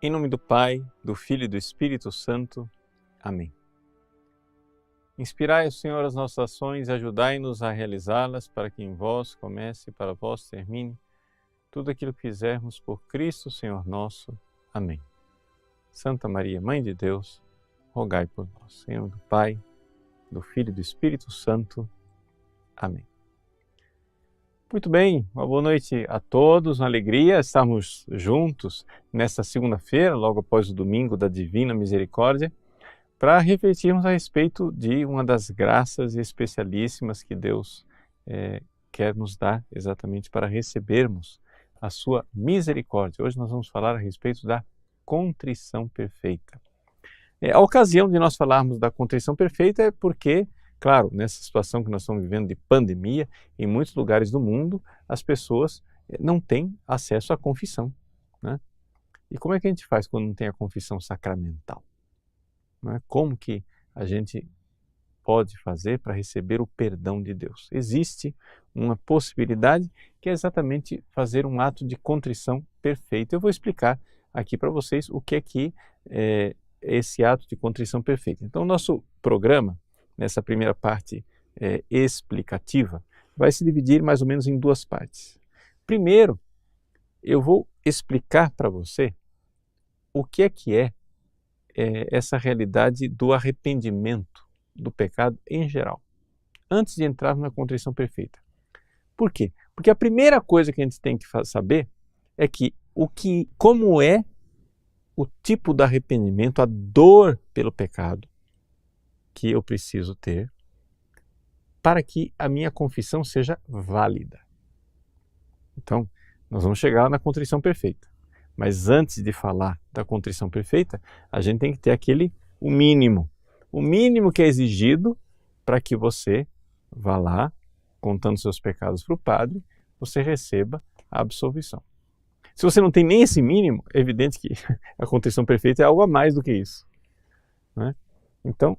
Em nome do Pai, do Filho e do Espírito Santo. Amém. Inspirai, Senhor, as nossas ações e ajudai-nos a realizá-las, para que em vós comece e para vós termine tudo aquilo que fizermos por Cristo, Senhor nosso. Amém. Santa Maria, Mãe de Deus, rogai por nós. Em nome do Pai, do Filho e do Espírito Santo. Amém. Muito bem, uma boa noite a todos, uma alegria estarmos juntos nesta segunda-feira, logo após o domingo da Divina Misericórdia, para refletirmos a respeito de uma das graças especialíssimas que Deus quer nos dar exatamente para recebermos a sua misericórdia. Hoje nós vamos falar a respeito da contrição perfeita. A ocasião de nós falarmos da contrição perfeita é porque, claro, nessa situação que nós estamos vivendo de pandemia, em muitos lugares do mundo, as pessoas não têm acesso à confissão, né? E como é que a gente faz quando não tem a confissão sacramental? Né? Como que a gente pode fazer para receber o perdão de Deus? Existe uma possibilidade que é exatamente fazer um ato de contrição perfeita. Eu vou explicar aqui para vocês o que é esse ato de contrição perfeita. Então, o nosso programa, nessa primeira parte explicativa, vai se dividir mais ou menos em duas partes. Primeiro, eu vou explicar para você o que é essa realidade do arrependimento do pecado em geral, antes de entrar na contrição perfeita. Por quê? Porque a primeira coisa que a gente tem que saber é como é o tipo de arrependimento, a dor pelo pecado que eu preciso ter para que a minha confissão seja válida. Então, nós vamos chegar na contrição perfeita. Mas antes de falar da contrição perfeita, a gente tem que ter o mínimo que é exigido para que você vá lá, contando seus pecados para o padre, você receba a absolvição. Se você não tem nem esse mínimo, é evidente que a contrição perfeita é algo a mais do que isso, né? Então,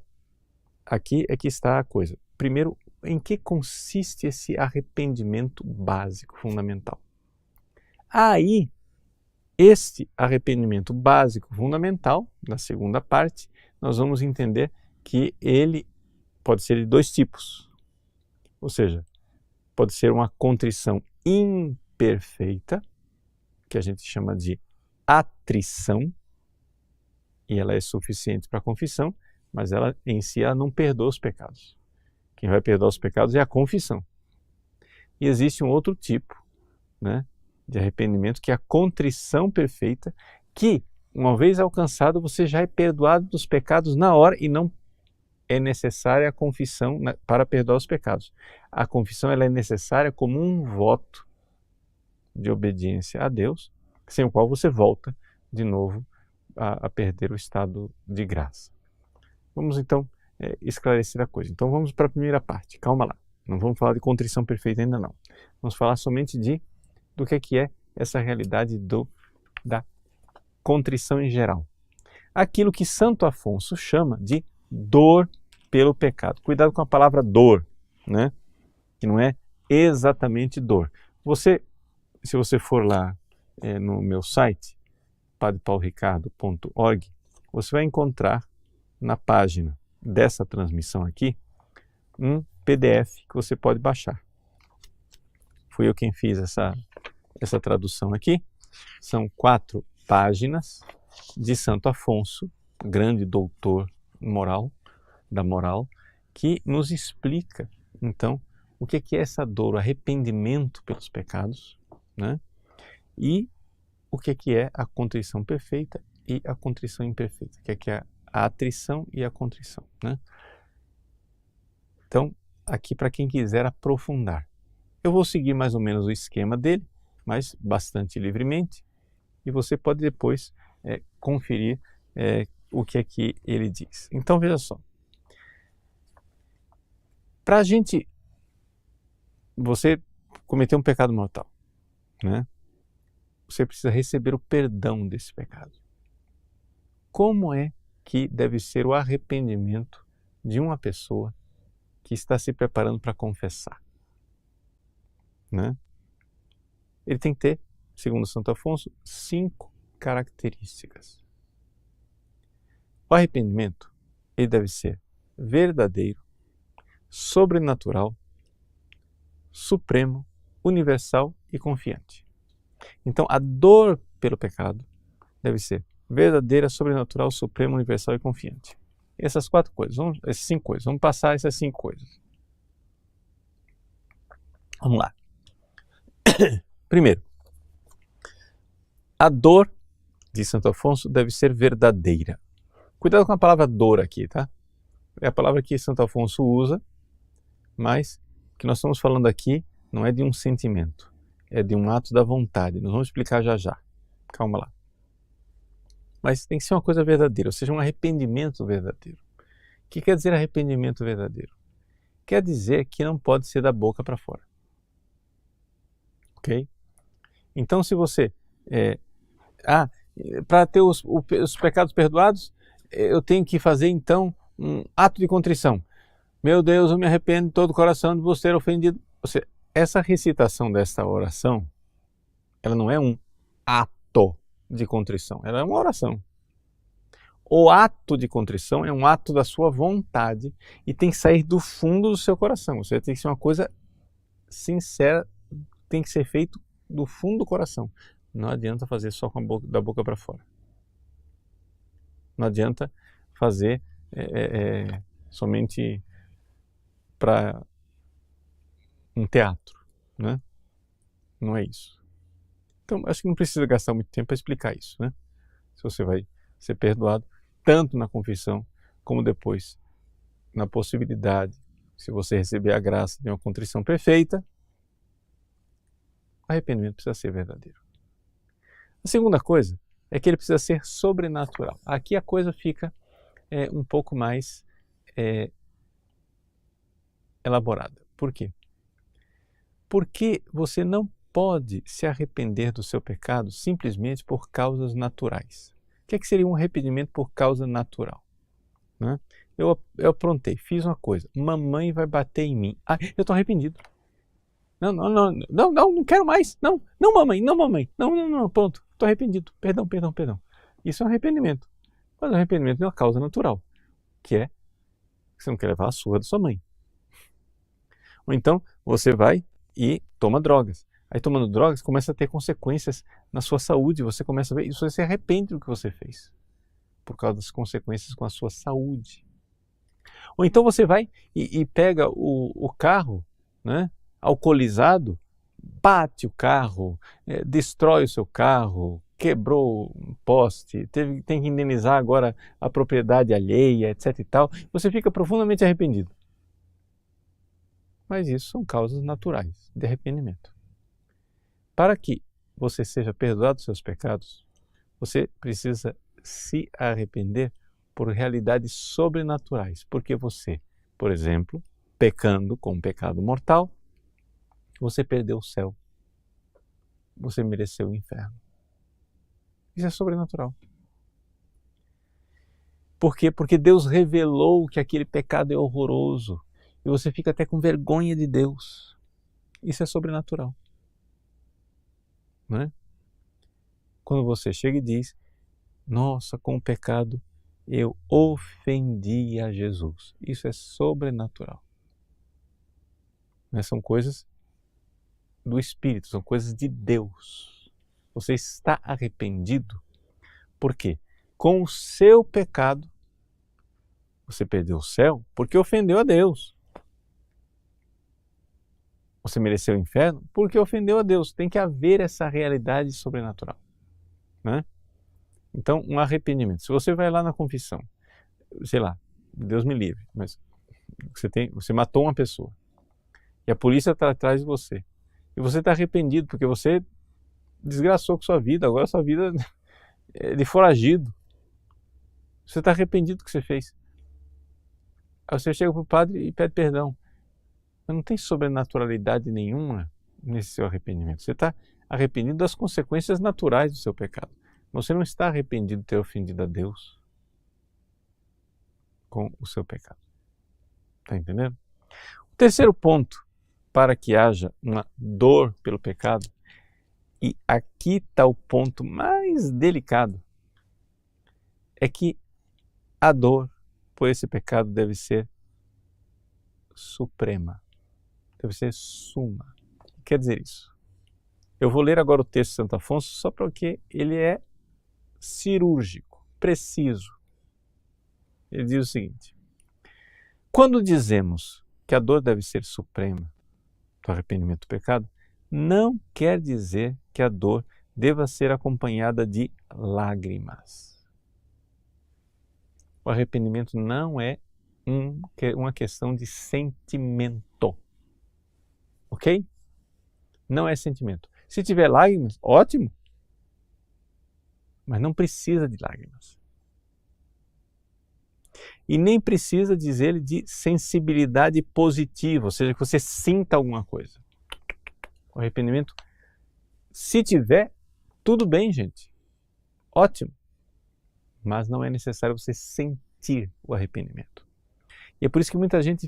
aqui é que está a coisa. Primeiro, em que consiste esse arrependimento básico, fundamental? Aí, este arrependimento básico, fundamental, na segunda parte, nós vamos entender que ele pode ser de dois tipos. Ou seja, pode ser uma contrição imperfeita, que a gente chama de atrição, e ela é suficiente para a confissão, mas ela em si ela não perdoa os pecados. Quem vai perdoar os pecados é a confissão. E existe um outro tipo, né, de arrependimento, que é a contrição perfeita, que, uma vez alcançado, você já é perdoado dos pecados na hora e não é necessária a confissão para perdoar os pecados. A confissão ela é necessária como um voto de obediência a Deus, sem o qual você volta de novo a perder o estado de graça. Vamos então esclarecer a coisa. Então vamos para a primeira parte, calma lá. Não vamos falar de contrição perfeita ainda não. Vamos falar somente do que é essa realidade da contrição em geral. Aquilo que Santo Afonso chama de dor pelo pecado. Cuidado com a palavra dor, né? Que não é exatamente dor. Se você for lá no meu site, padrepaulricardo.org, você vai encontrar na página dessa transmissão aqui um PDF que você pode baixar. Fui eu quem fiz essa tradução aqui. São 4 páginas de Santo Afonso, grande doutor da moral, que nos explica, então, o que é essa dor, o arrependimento pelos pecados, né? E o que é a contrição perfeita e a contrição imperfeita, o que é a atrição e a contrição, né? Então, aqui para quem quiser aprofundar. Eu vou seguir mais ou menos o esquema dele, mas bastante livremente, e você pode depois conferir o que é que ele diz. Então, veja só. Para você cometer um pecado mortal, né? Você precisa receber o perdão desse pecado. Como é que deve ser o arrependimento de uma pessoa que está se preparando para confessar, né? Ele tem que ter, segundo Santo Afonso, 5 características. O arrependimento, ele deve ser verdadeiro, sobrenatural, supremo, universal e confiante. Então, a dor pelo pecado deve ser verdadeira, sobrenatural, supremo, universal e confiante. Essas 4 coisas, essas 5 coisas. Vamos passar essas 5 coisas. Vamos lá. Primeiro, a dor, diz Santo Afonso, deve ser verdadeira. Cuidado com a palavra dor aqui, tá? É a palavra que Santo Afonso usa, mas o que nós estamos falando aqui não é de um sentimento, é de um ato da vontade. Nós vamos explicar já já. Calma lá. Mas tem que ser uma coisa verdadeira, ou seja, um arrependimento verdadeiro. O que quer dizer arrependimento verdadeiro? Quer dizer que não pode ser da boca para fora. Ok? Então, se você... para ter os pecados perdoados, eu tenho que fazer, então, um ato de contrição. Meu Deus, eu me arrependo de todo o coração de você ter ofendido. Essa recitação desta oração, ela não é um ato de contrição, ela é uma oração. O ato de contrição é um ato da sua vontade e tem que sair do fundo do seu coração. Você tem que ser uma coisa sincera, tem que ser feito do fundo do coração. Não adianta fazer só com da boca para fora. Não adianta fazer somente para um teatro, né? Não é isso. Então, acho que não precisa gastar muito tempo para explicar isso, né? Se você vai ser perdoado, tanto na confissão, como depois na possibilidade, se você receber a graça de uma contrição perfeita, o arrependimento precisa ser verdadeiro. A segunda coisa é que ele precisa ser sobrenatural. Aqui a coisa fica um pouco mais elaborada. Por quê? Porque você não pode se arrepender do seu pecado simplesmente por causas naturais. O que é que seria um arrependimento por causa natural? Né? Eu aprontei, fiz uma coisa, mamãe vai bater em mim. Eu estou arrependido. Não quero mais. Não, mamãe, não, pronto, estou arrependido. Perdão. Isso é um arrependimento. Mas o arrependimento é uma causa natural, que é que você não quer levar a surra da sua mãe. Ou então você vai e toma drogas. Aí tomando drogas começa a ter consequências na sua saúde. Você começa a ver isso, você se arrepende do que você fez por causa das consequências com a sua saúde. Ou então você vai e pega o carro, né, alcoolizado, bate o carro, destrói o seu carro, quebrou um poste, tem que indenizar agora a propriedade alheia, etc. e tal. Você fica profundamente arrependido. Mas isso são causas naturais de arrependimento. Para que você seja perdoado dos seus pecados, você precisa se arrepender por realidades sobrenaturais. Porque você, por exemplo, pecando com um pecado mortal, você perdeu o céu. Você mereceu o inferno. Isso é sobrenatural. Por quê? Porque Deus revelou que aquele pecado é horroroso. E você fica até com vergonha de Deus. Isso é sobrenatural. Não é? Quando você chega e diz, nossa, com o pecado eu ofendi a Jesus. Isso é sobrenatural. São coisas do Espírito, são coisas de Deus. Você está arrependido. Por quê? Com o seu pecado, você perdeu o céu porque ofendeu a Deus. Você mereceu o inferno porque ofendeu a Deus. Tem que haver essa realidade sobrenatural. Né? Então, um arrependimento. Se você vai lá na confissão, sei lá, Deus me livre, mas você matou uma pessoa e a polícia está atrás de você. E você está arrependido porque você desgraçou com sua vida, agora sua vida é de foragido. Você está arrependido do que você fez. Aí você chega para o padre e pede perdão. Mas não tem sobrenaturalidade nenhuma nesse seu arrependimento. Você está arrependido das consequências naturais do seu pecado. Você não está arrependido de ter ofendido a Deus com o seu pecado. Está entendendo? O terceiro ponto para que haja uma dor pelo pecado E aqui está o ponto mais delicado. É que a dor por esse pecado deve ser suprema. Deve ser suma. O que quer dizer isso? Eu vou ler agora o texto de Santo Afonso só porque ele é cirúrgico, preciso. Ele diz o seguinte: quando dizemos que a dor deve ser suprema do arrependimento do pecado, não quer dizer que a dor deva ser acompanhada de lágrimas. O arrependimento não é uma questão de sentimento. Ok? Não é sentimento. Se tiver lágrimas, ótimo. Mas não precisa de lágrimas. E nem precisa, diz ele, de sensibilidade positiva, ou seja, que você sinta alguma coisa. O arrependimento, se tiver, tudo bem, gente. Ótimo. Mas não é necessário você sentir o arrependimento. E é por isso que muita gente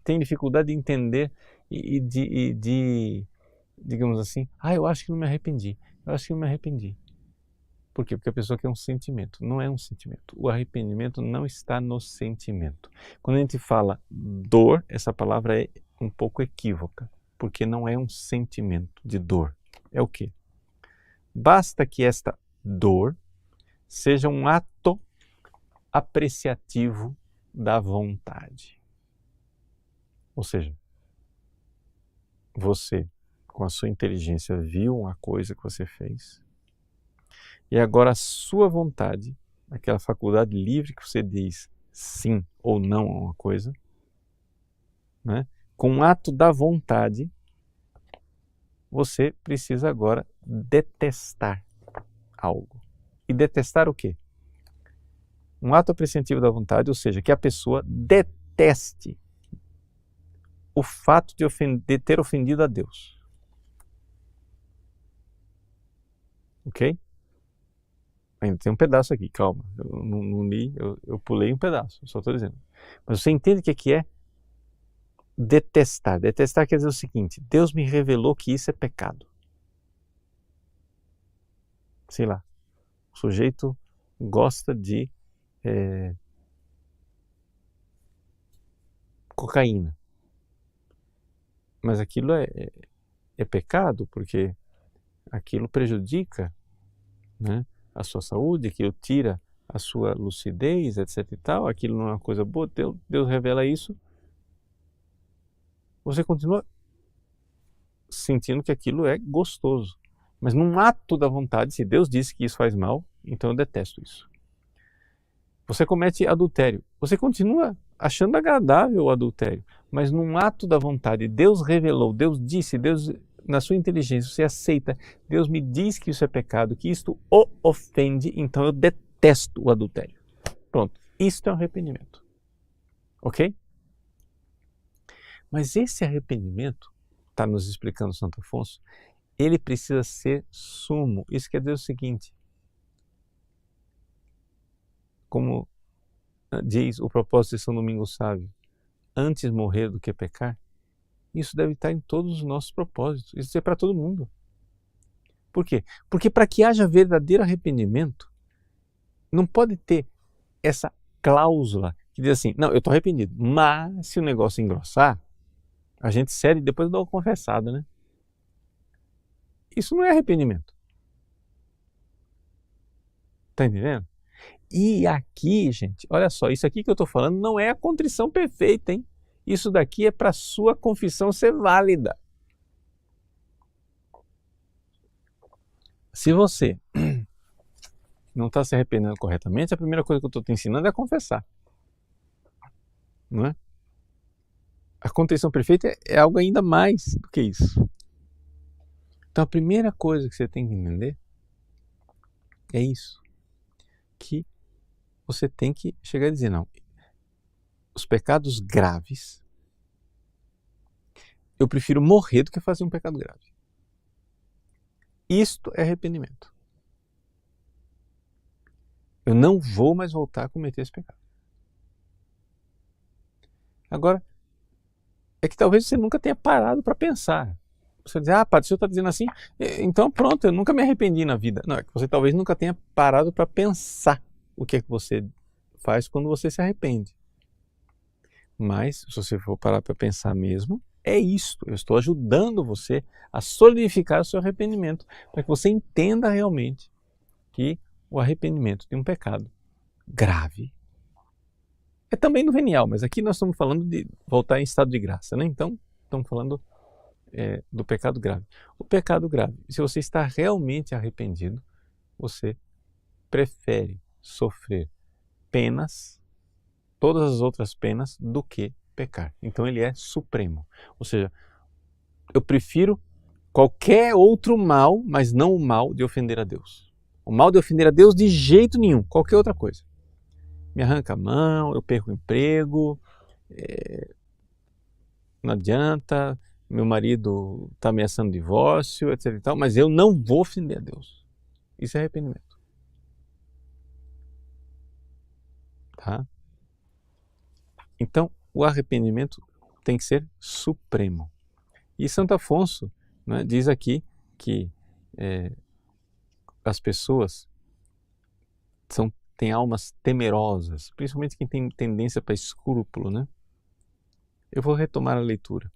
tem dificuldade de entender e de, digamos assim, eu acho que não me arrependi. Eu acho que não me arrependi. Por quê? Porque a pessoa quer um sentimento. Não é um sentimento. O arrependimento não está no sentimento. Quando a gente fala dor, essa palavra é um pouco equívoca, porque não é um sentimento de dor. É o quê? Basta que esta dor seja um ato apreciativo da vontade. Ou seja, você, com a sua inteligência, viu uma coisa que você fez, e agora a sua vontade, aquela faculdade livre que você diz sim ou não a uma coisa, né? Com um ato da vontade, você precisa agora detestar algo. E detestar o quê? Um ato apreciativo da vontade, ou seja, que a pessoa deteste o fato de ter ofendido a Deus. Ok? Ainda tem um pedaço aqui, calma. Eu não li, eu pulei um pedaço, só estou dizendo. Mas você entende o que é detestar? Detestar quer dizer o seguinte: Deus me revelou que isso é pecado. Sei lá, o sujeito gosta de cocaína. Mas aquilo é pecado porque aquilo prejudica, né, a sua saúde, aquilo tira a sua lucidez, etc e tal, aquilo não é uma coisa boa, Deus revela isso, você continua sentindo que aquilo é gostoso. Mas num ato da vontade, se Deus disse que isso faz mal, então eu detesto isso. Você comete adultério, você continua achando agradável o adultério, mas num ato da vontade, Deus revelou, Deus disse, Deus, na sua inteligência, você aceita, Deus me diz que isso é pecado, que isto o ofende, então eu detesto o adultério. Pronto, isto é um arrependimento. Ok? Mas esse arrependimento, está nos explicando Santo Afonso, ele precisa ser sumo. Isso quer dizer o seguinte: como diz o propósito de São Domingos Sábio, antes morrer do que pecar, isso deve estar em todos os nossos propósitos. Isso é para todo mundo. Por quê? Porque para que haja verdadeiro arrependimento, não pode ter essa cláusula que diz assim: não, eu estou arrependido, mas se o negócio engrossar, a gente cede e depois dá uma confessada, né? Isso não é arrependimento. Está entendendo? E aqui, gente, olha só, isso aqui que eu estou falando não é a contrição perfeita, hein? Isso daqui é para a sua confissão ser válida. Se você não está se arrependendo corretamente, a primeira coisa que eu estou te ensinando é confessar. Não é? A contrição perfeita é algo ainda mais do que isso. Então a primeira coisa que você tem que entender é isso. Que você tem que chegar a dizer: não, os pecados graves, eu prefiro morrer do que fazer um pecado grave. Isto é arrependimento. Eu não vou mais voltar a cometer esse pecado. Agora, é que talvez você nunca tenha parado para pensar. Você diz, padre, o senhor está dizendo assim, então pronto, eu nunca me arrependi na vida. Não, é que você talvez nunca tenha parado para pensar o que é que você faz quando você se arrepende. Mas, se você for parar para pensar mesmo, é isto. Eu estou ajudando você a solidificar o seu arrependimento, para que você entenda realmente que o arrependimento de um pecado grave é também no venial, mas aqui nós estamos falando de voltar em estado de graça, né? Então, estamos falando do pecado grave. O pecado grave, se você está realmente arrependido, você prefere sofrer penas, todas as outras penas, do que pecar. Então ele é supremo. Ou seja, eu prefiro qualquer outro mal, mas não o mal de ofender a Deus. O mal de ofender a Deus de jeito nenhum, qualquer outra coisa. Me arranca a mão, eu perco o emprego, não adianta, meu marido está ameaçando divórcio, etc. e tal, mas eu não vou ofender a Deus. Isso é arrependimento. Tá? Então, o arrependimento tem que ser supremo. E Santo Afonso, né, diz aqui que as pessoas têm almas temerosas, principalmente quem tem tendência para escrúpulo, né? Eu vou retomar a leitura.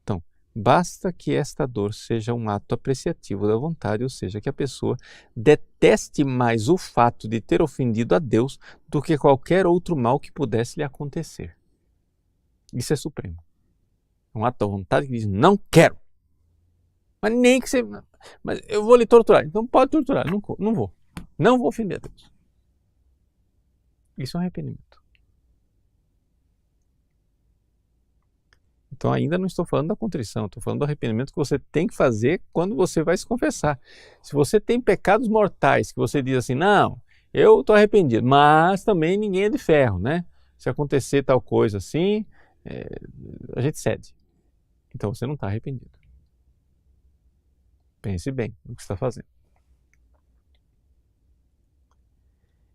Então, basta que esta dor seja um ato apreciativo da vontade, ou seja, que a pessoa deteste mais o fato de ter ofendido a Deus do que qualquer outro mal que pudesse lhe acontecer. Isso é supremo. É um ato da vontade que diz, não quero. Mas nem que você... Mas eu vou lhe torturar. Então pode torturar, não vou. Não vou ofender a Deus. Isso é um arrependimento. Então ainda não estou falando da contrição, estou falando do arrependimento que você tem que fazer quando você vai se confessar. Se você tem pecados mortais, que você diz assim, não, eu estou arrependido, mas também ninguém é de ferro, né? Se acontecer tal coisa assim, a gente cede. Então você não está arrependido. Pense bem no que está fazendo.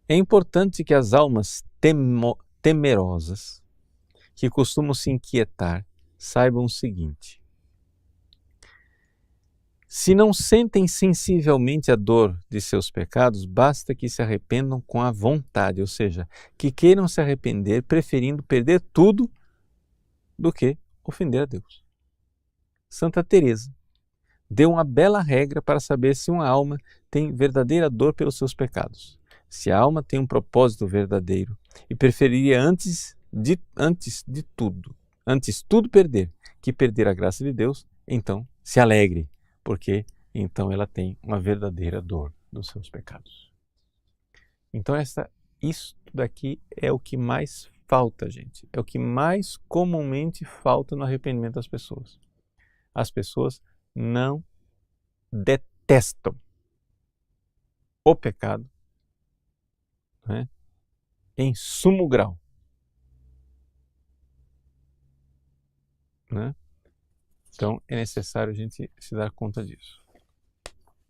É importante que as almas temerosas, que costumam se inquietar, saibam o seguinte: se não sentem sensivelmente a dor de seus pecados, basta que se arrependam com a vontade, ou seja, que queiram se arrepender preferindo perder tudo do que ofender a Deus. Santa Teresa deu uma bela regra para saber se uma alma tem verdadeira dor pelos seus pecados. Se a alma tem um propósito verdadeiro e preferiria antes tudo perder que perder a graça de Deus, então se alegre, porque então ela tem uma verdadeira dor dos seus pecados. Então isso daqui é o que mais falta, gente. É o que mais comumente falta no arrependimento das pessoas. As pessoas não detestam o pecado, né, em sumo grau. Né? Então é necessário a gente se dar conta disso.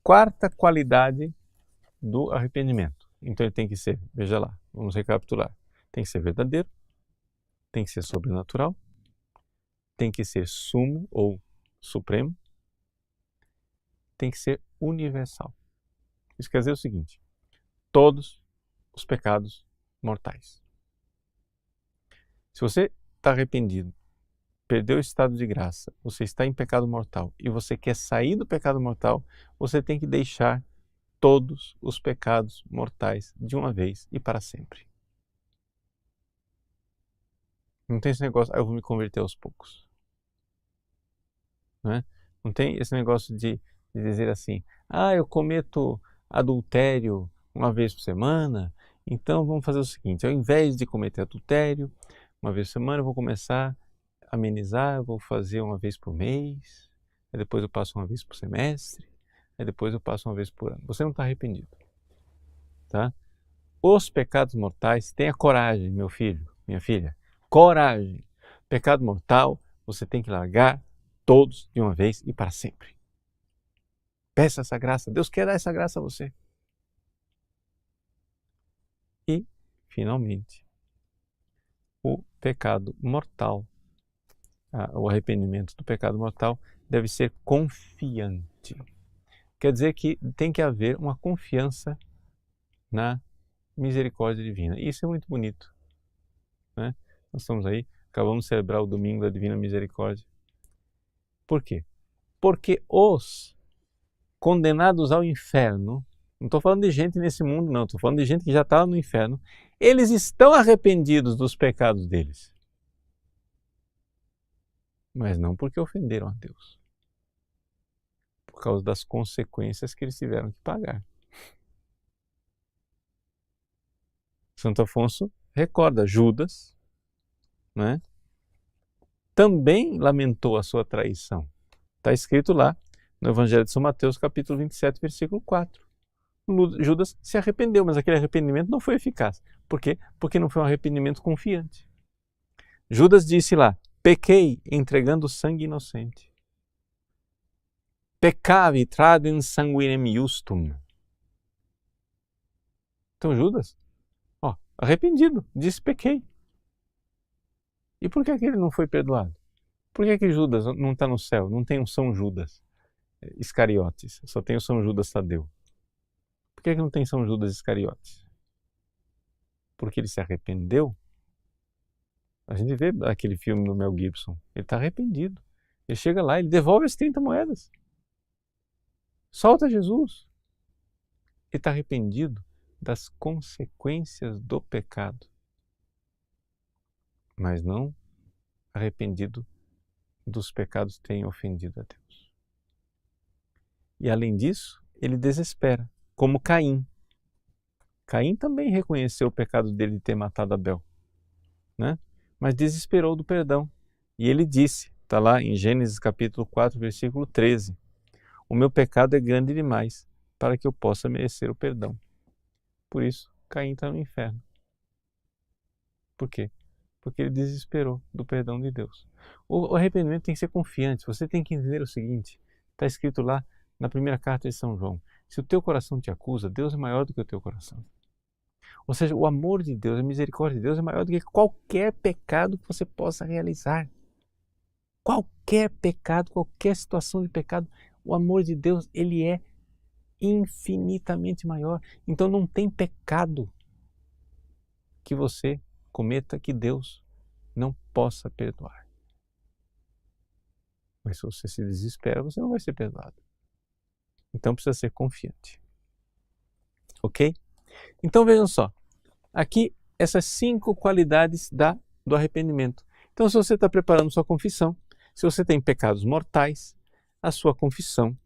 Quarta qualidade do arrependimento. Então ele tem que ser, veja lá, vamos recapitular. Tem que ser verdadeiro, tem que ser sobrenatural, tem que ser sumo ou supremo, tem que ser universal. Isso quer dizer o seguinte: todos os pecados mortais. Se você está arrependido, perdeu o estado de graça, você está em pecado mortal e você quer sair do pecado mortal, você tem que deixar todos os pecados mortais de uma vez e para sempre. Não tem esse negócio, eu vou me converter aos poucos. Né? Não tem esse negócio de dizer assim, eu cometo adultério uma vez por semana, então vamos fazer o seguinte, ao invés de cometer adultério uma vez por semana, eu vou começar a amenizar, eu vou fazer uma vez por mês, aí depois eu passo uma vez por semestre, aí depois eu passo uma vez por ano. Você não está arrependido. Tá? Os pecados mortais, tenha coragem, meu filho, minha filha, coragem. Pecado mortal, você tem que largar todos de uma vez e para sempre. Peça essa graça, Deus quer dar essa graça a você. E, finalmente, o pecado mortal, o arrependimento do pecado mortal deve ser confiante. Quer dizer que tem que haver uma confiança na misericórdia divina. Isso é muito bonito, né? Nós estamos aí, acabamos de celebrar o domingo da Divina Misericórdia. Por quê? Porque os condenados ao inferno, não estou falando de gente nesse mundo não, estou falando de gente que já está no inferno, eles estão arrependidos dos pecados deles. Mas não porque ofenderam a Deus. Por causa das consequências que eles tiveram que pagar. Santo Afonso recorda, Judas, né, também lamentou a sua traição. Está escrito lá no Evangelho de São Mateus, capítulo 27, versículo 4. Judas se arrependeu, mas aquele arrependimento não foi eficaz. Por quê? Porque não foi um arrependimento confiante. Judas disse lá, pequei entregando sangue inocente. Peccavi tradens sanguinem iustum. Então Judas, arrependido, disse pequei. E por que ele não foi perdoado? Por que Judas não está no céu? Não tem um São Judas Iscariotes, só tem o São Judas Tadeu. Por que não tem São Judas Iscariotes? Porque ele se arrependeu. A gente vê aquele filme do Mel Gibson, ele está arrependido. Ele chega lá, ele devolve as 30 moedas. Solta Jesus. Ele está arrependido das consequências do pecado, mas não arrependido dos pecados que têm ofendido a Deus. E além disso, ele desespera, como Caim. Caim também reconheceu o pecado dele de ter matado Abel, né? Mas desesperou do perdão. E ele disse, está lá em Gênesis capítulo 4, versículo 13, o meu pecado é grande demais para que eu possa merecer o perdão. Por isso, Caim está no inferno. Por quê? Porque ele desesperou do perdão de Deus. O arrependimento tem que ser confiante. Você tem que entender o seguinte, está escrito lá na primeira carta de São João, se o teu coração te acusa, Deus é maior do que o teu coração. Ou seja, o amor de Deus, a misericórdia de Deus é maior do que qualquer pecado que você possa realizar. Qualquer pecado, qualquer situação de pecado, o amor de Deus, ele é infinitamente maior. Então não tem pecado que você cometa que Deus não possa perdoar. Mas se você se desespera, você não vai ser perdoado. Então precisa ser confiante. Ok? Então vejam só, aqui essas 5 qualidades do arrependimento. Então se você está preparando sua confissão, se você tem pecados mortais, a sua confissão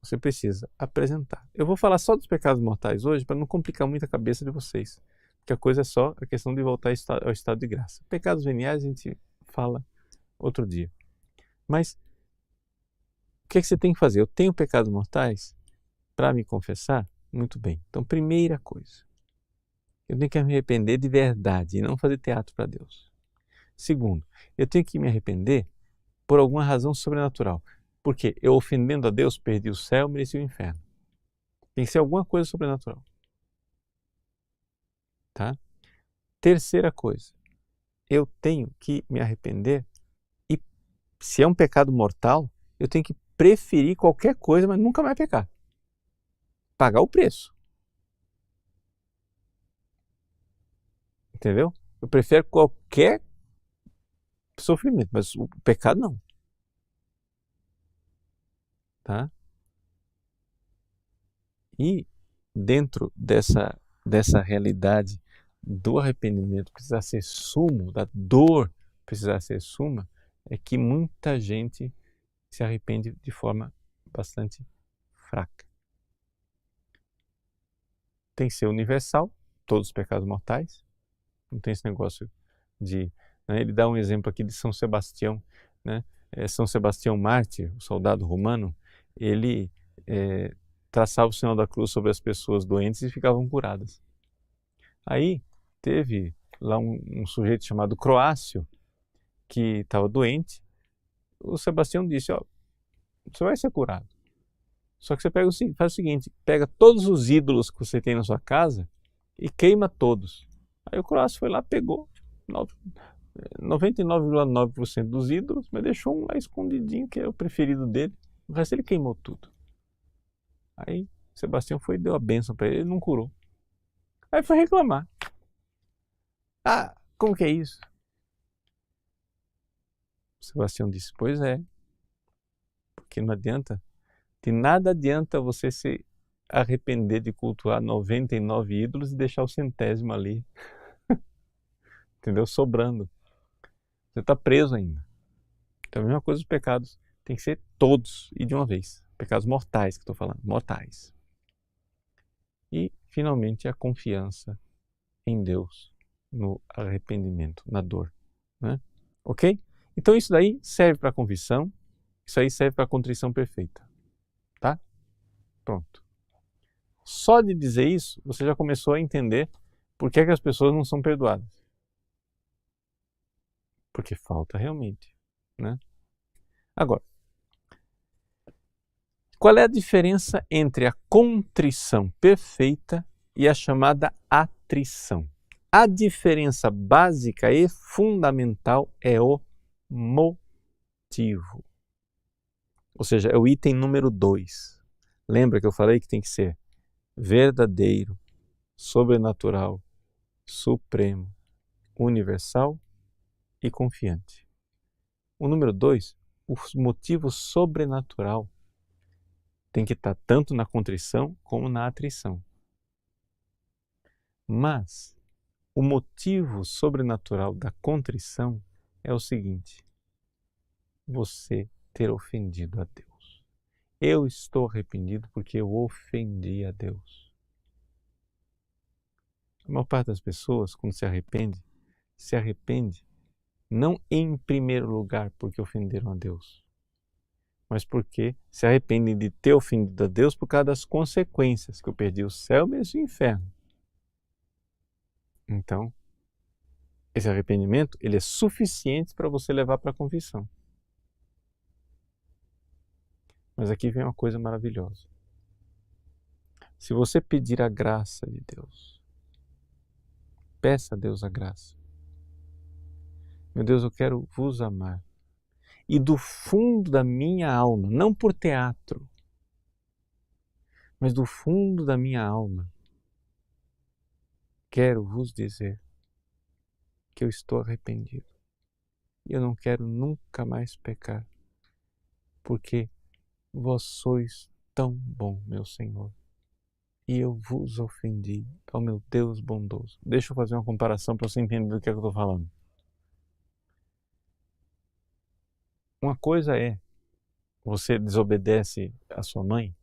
você precisa apresentar. Eu vou falar só dos pecados mortais hoje para não complicar muito a cabeça de vocês, porque a coisa é só a questão de voltar ao estado de graça. Pecados veniais a gente fala outro dia. Mas o que você tem que fazer? Eu tenho pecados mortais para me confessar? Muito bem. Então, primeira coisa, eu tenho que me arrepender de verdade e não fazer teatro para Deus. Segundo, eu tenho que me arrepender por alguma razão sobrenatural. Porque eu, ofendendo a Deus, perdi o céu, mereci o inferno. Tem que ser alguma coisa sobrenatural. Tá? Terceira coisa, eu tenho que me arrepender e, se é um pecado mortal, eu tenho que preferir qualquer coisa, mas nunca mais pecar. Pagar o preço. Entendeu? Eu prefiro qualquer sofrimento, mas o pecado não. Tá? E dentro dessa realidade do arrependimento precisar ser sumo, da dor precisar ser suma, é que muita gente se arrepende de forma bastante fraca. Tem que ser universal, todos os pecados mortais. Não tem esse negócio de... Né, ele dá um exemplo aqui de São Sebastião. Né? São Sebastião Mártir, o soldado romano, ele traçava o sinal da cruz sobre as pessoas doentes e ficavam curadas. Aí teve lá um sujeito chamado Croácio, que estava doente. O Sebastião disse, você vai ser curado. Só que você faz o seguinte, pega todos os ídolos que você tem na sua casa e queima todos. Aí o Croácio foi lá, pegou, 99,9% dos ídolos, mas deixou um lá escondidinho, que é o preferido dele. O resto ele queimou tudo. Aí Sebastião foi e deu a bênção para ele não curou. Aí foi reclamar. Ah, como que é isso? Sebastião disse, pois é, porque não adianta, de nada adianta você se arrepender de cultuar 99 ídolos e deixar o 100º ali, entendeu? Sobrando. Você está preso ainda. Então a mesma coisa os pecados, tem que ser todos e de uma vez. Pecados mortais que estou falando, mortais. E, finalmente, a confiança em Deus, no arrependimento, na dor. Né? Ok? Então isso daí serve para a conversão, isso aí serve para a contrição perfeita. Tá? Pronto. Só de dizer isso, você já começou a entender por que as pessoas não são perdoadas. Porque falta realmente. Né? Agora, qual é a diferença entre a contrição perfeita e a chamada atrição? A diferença básica e fundamental é o motivo. Ou seja, é o item número 2. Lembra que eu falei que tem que ser verdadeiro, sobrenatural, supremo, universal e confiante. O número 2, o motivo sobrenatural, tem que estar tanto na contrição como na atrição. Mas o motivo sobrenatural da contrição é o seguinte: você ter ofendido a Deus. Eu estou arrependido porque eu ofendi a Deus. A maior parte das pessoas, quando se arrepende não em primeiro lugar porque ofenderam a Deus, mas porque se arrependem de ter ofendido a Deus por causa das consequências, que eu perdi o céu mesmo e o inferno. Então, esse arrependimento ele é suficiente para você levar para a confissão. Mas aqui vem uma coisa maravilhosa. Se você pedir a graça de Deus, peça a Deus a graça. Meu Deus, eu quero vos amar. E do fundo da minha alma, não por teatro, mas do fundo da minha alma, quero vos dizer que eu estou arrependido. E eu não quero nunca mais pecar, porque vós sois tão bom, meu Senhor. E eu vos ofendi, ó meu Deus bondoso. Deixa eu fazer uma comparação para você entender do que eu estou falando. Uma coisa é, você desobedece a sua mãe,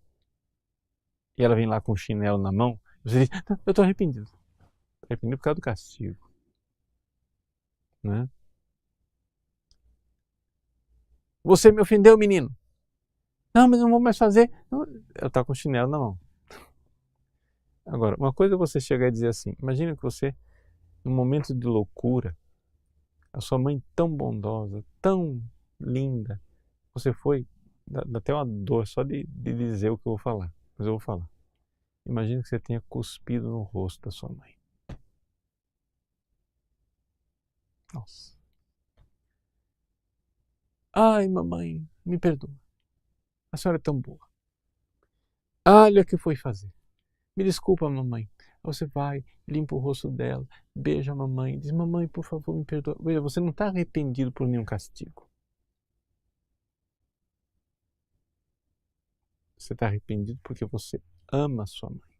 e ela vem lá com o chinelo na mão, você diz, eu estou arrependido. Estou arrependido por causa do castigo. Né? Você me ofendeu, menino. Não, mas não vou mais fazer. Eu estava com o chinelo na mão. Agora, uma coisa é você chegar e dizer assim, imagina que você, num momento de loucura, a sua mãe tão bondosa, tão linda, você foi, dá até uma dor só de dizer o que eu vou falar, mas eu vou falar. Imagina que você tenha cuspido no rosto da sua mãe. Nossa. Ai, mamãe, me perdoa. A senhora é tão boa. Olha o que foi fazer. Me desculpa, mamãe. Aí você vai, limpa o rosto dela, beija a mamãe, diz, mamãe, por favor, me perdoa. Veja, você não está arrependido por nenhum castigo. Você está arrependido porque você ama a sua mãe.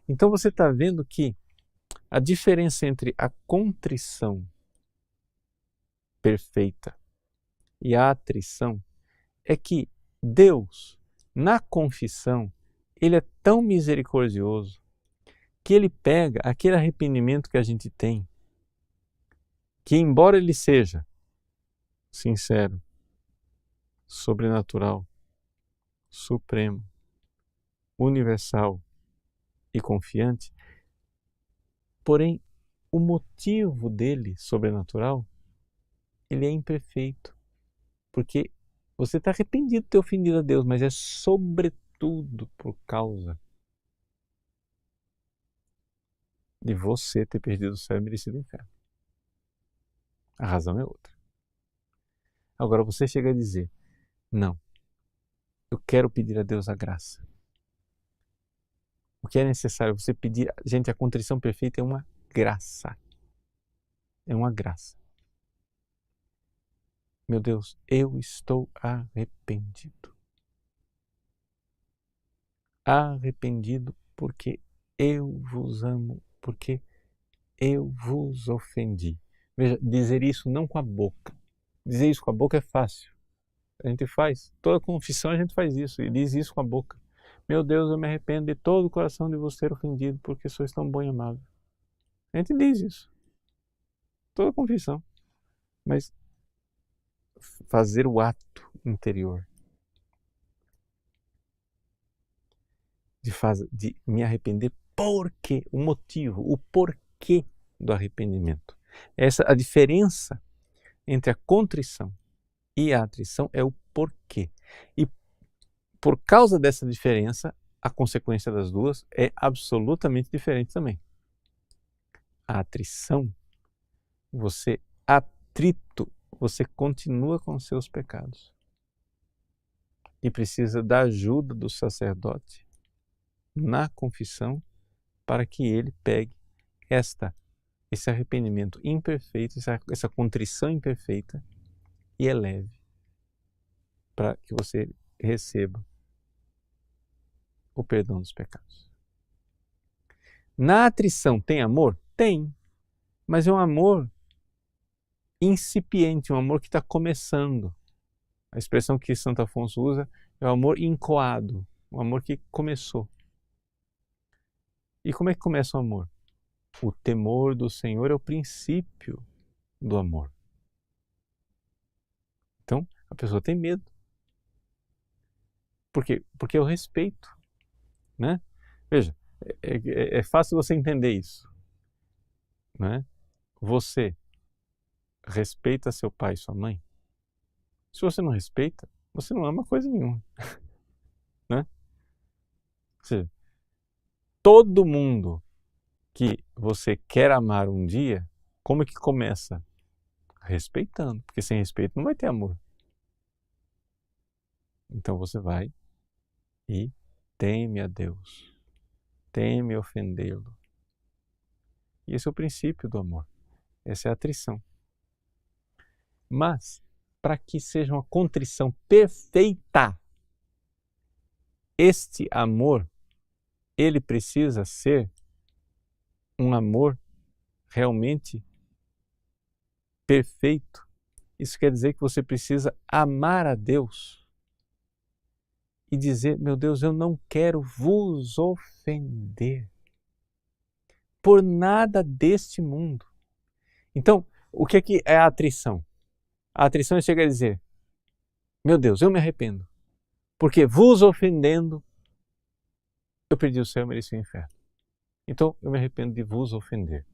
Então você está vendo que a diferença entre a contrição perfeita e a atrição é que Deus, na confissão, Ele é tão misericordioso que Ele pega aquele arrependimento que a gente tem, que embora ele seja sincero, sobrenatural, supremo, universal e confiante, porém o motivo dele, sobrenatural, ele é imperfeito, porque você está arrependido de ter ofendido a Deus, mas é sobretudo por causa de você ter perdido o céu e merecido o inferno. A razão é outra. Agora você chega a dizer, não, eu quero pedir a Deus a graça. O que é necessário você pedir, gente, a contrição perfeita é uma graça. É uma graça. Meu Deus, eu estou arrependido. Arrependido porque eu vos amo, porque eu vos ofendi. Veja, dizer isso não com a boca. Dizer isso com a boca é fácil. A gente faz. Toda confissão a gente faz isso e diz isso com a boca. Meu Deus, eu me arrependo de todo o coração de vos ter ofendido, porque sois tão bom e amável. A gente diz isso. Toda confissão. Mas fazer o ato interior de me arrepender porque o motivo, o porquê do arrependimento. Essa a diferença entre a contrição e a atrição é o porquê. E por causa dessa diferença, a consequência das duas é absolutamente diferente também. A atrição, você atrito, você continua com seus pecados e precisa da ajuda do sacerdote na confissão para que ele pegue esse arrependimento imperfeito, essa contrição imperfeita e eleve para que você receba o perdão dos pecados. Na atrição tem amor? Tem, mas é um amor incipiente, um amor que está começando. A expressão que Santo Afonso usa é o amor incoado, um amor que começou. E como é que começa o amor? O temor do Senhor é o princípio do amor. Então, a pessoa tem medo. Por quê? Porque é o respeito, né? Veja, é fácil você entender isso, né? Você respeita seu pai e sua mãe? Se você não respeita, você não ama coisa nenhuma, né? Ou seja, todo mundo que você quer amar um dia, como é que começa? Respeitando, porque sem respeito não vai ter amor. Então você vai e teme a Deus, teme ofendê-lo. E esse é o princípio do amor, essa é a atrição. Mas, para que seja uma contrição perfeita, este amor, ele precisa ser um amor realmente perfeito. Isso quer dizer que você precisa amar a Deus e dizer, meu Deus, eu não quero vos ofender por nada deste mundo. Então, o que é a atrição? A atrição chega a dizer, meu Deus, eu me arrependo, porque vos ofendendo, eu perdi o céu e mereci o inferno. Então, eu me arrependo de vos ofender,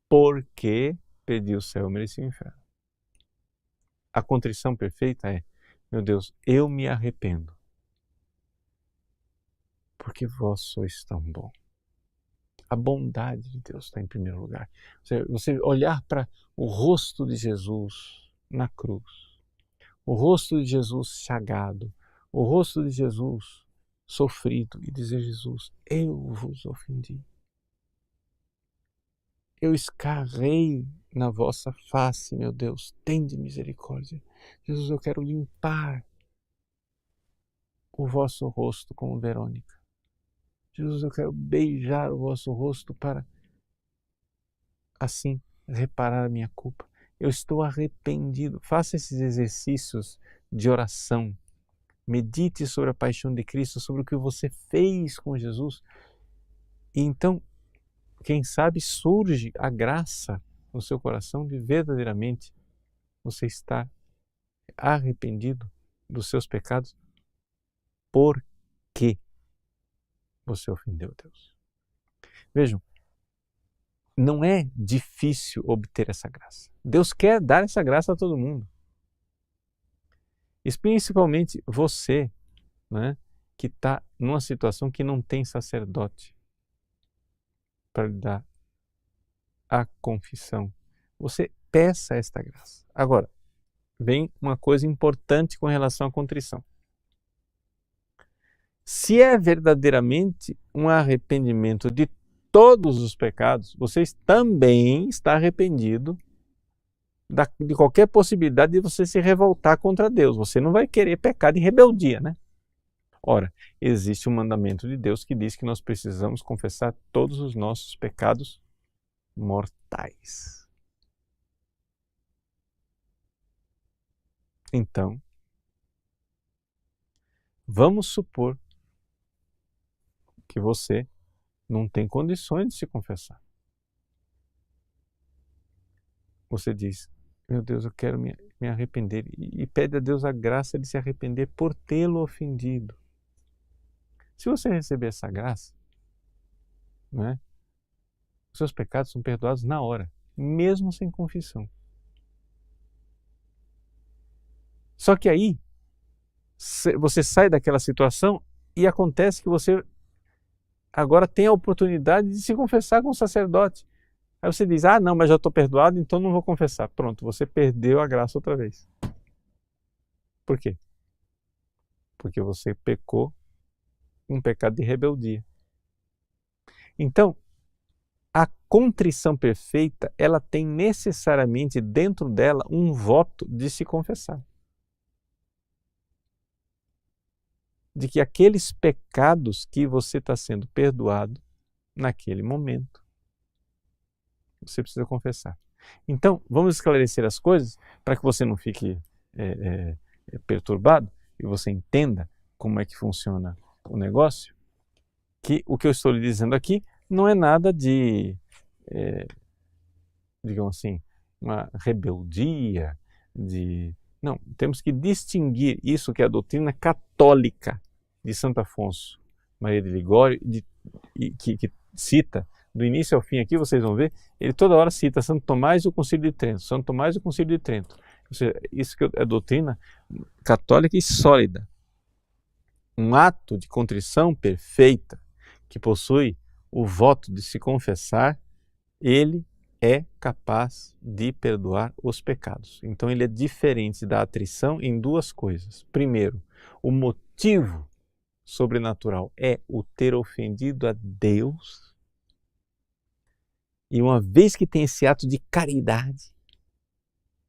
porque perdi o céu e mereci o inferno. A contrição perfeita é, meu Deus, eu me arrependo, porque vós sois tão bom. A bondade de Deus está em primeiro lugar. Você olhar para o rosto de Jesus na cruz, o rosto de Jesus chagado, o rosto de Jesus sofrido e dizer, Jesus, eu vos ofendi. Eu escarrei na vossa face, meu Deus, tende misericórdia. Jesus, eu quero limpar o vosso rosto como Verônica. Jesus, eu quero beijar o vosso rosto para, assim, reparar a minha culpa. Eu estou arrependido. Faça esses exercícios de oração. Medite sobre a paixão de Cristo, sobre o que você fez com Jesus. E então, quem sabe surge a graça no seu coração de verdadeiramente você estar arrependido dos seus pecados porque você ofendeu Deus. Vejam, não é difícil obter essa graça. Deus quer dar essa graça a todo mundo. E principalmente você, né, que está numa situação que não tem sacerdote para lhe dar a confissão. Você peça esta graça. Agora, vem uma coisa importante com relação à contrição. Se é verdadeiramente um arrependimento de todos os pecados, você também está arrependido de qualquer possibilidade de você se revoltar contra Deus. Você não vai querer pecar de rebeldia, né? Ora, existe um mandamento de Deus que diz que nós precisamos confessar todos os nossos pecados mortais. Então, vamos supor que você não tem condições de se confessar. Você diz, meu Deus, eu quero me arrepender, e pede a Deus a graça de se arrepender por tê-lo ofendido. Se você receber essa graça, né, os seus pecados são perdoados na hora, mesmo sem confissão. Só que aí, você sai daquela situação e acontece que você agora tem a oportunidade de se confessar com o sacerdote. Aí você diz, não, mas já estou perdoado, então não vou confessar. Pronto, você perdeu a graça outra vez. Por quê? Porque você pecou um pecado de rebeldia. Então, a contrição perfeita, ela tem necessariamente dentro dela um voto de se confessar. De que aqueles pecados que você está sendo perdoado naquele momento, você precisa confessar. Então, vamos esclarecer as coisas para que você não fique perturbado e você entenda como é que funciona o negócio, que o que eu estou lhe dizendo aqui não é nada de, digamos assim, uma rebeldia, Não, temos que distinguir isso que é a doutrina católica de Santo Afonso Maria de Ligório, que cita, do início ao fim aqui, vocês vão ver, ele toda hora cita Santo Tomás e o Concílio de Trento, Santo Tomás e o Concílio de Trento. Ou seja, isso que é doutrina católica e sólida. Um ato de contrição perfeita, que possui o voto de se confessar, ele é capaz de perdoar os pecados. Então ele é diferente da atrição em duas coisas. Primeiro, o motivo sobrenatural é o ter ofendido a Deus. E uma vez que tem esse ato de caridade,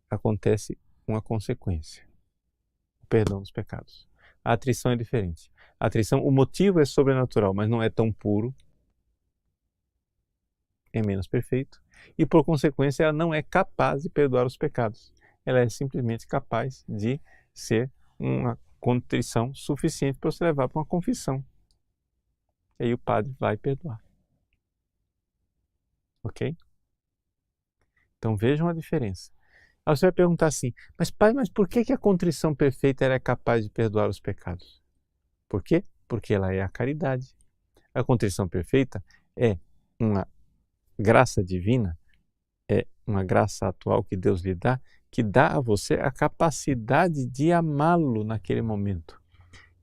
acontece uma consequência: o perdão dos pecados. A atrição é diferente. A atrição, o motivo é sobrenatural, mas não é tão puro, é menos perfeito, e por consequência ela não é capaz de perdoar os pecados. Ela é simplesmente capaz de ser uma contrição suficiente para você levar para uma confissão. E aí o padre vai perdoar. Ok? Então vejam a diferença. Aí você vai perguntar assim, mas pai, por que a contrição perfeita ela é capaz de perdoar os pecados? Por quê? Porque ela é a caridade. A contrição perfeita é uma graça divina, é uma graça atual que Deus lhe dá, que dá a você a capacidade de amá-lo naquele momento.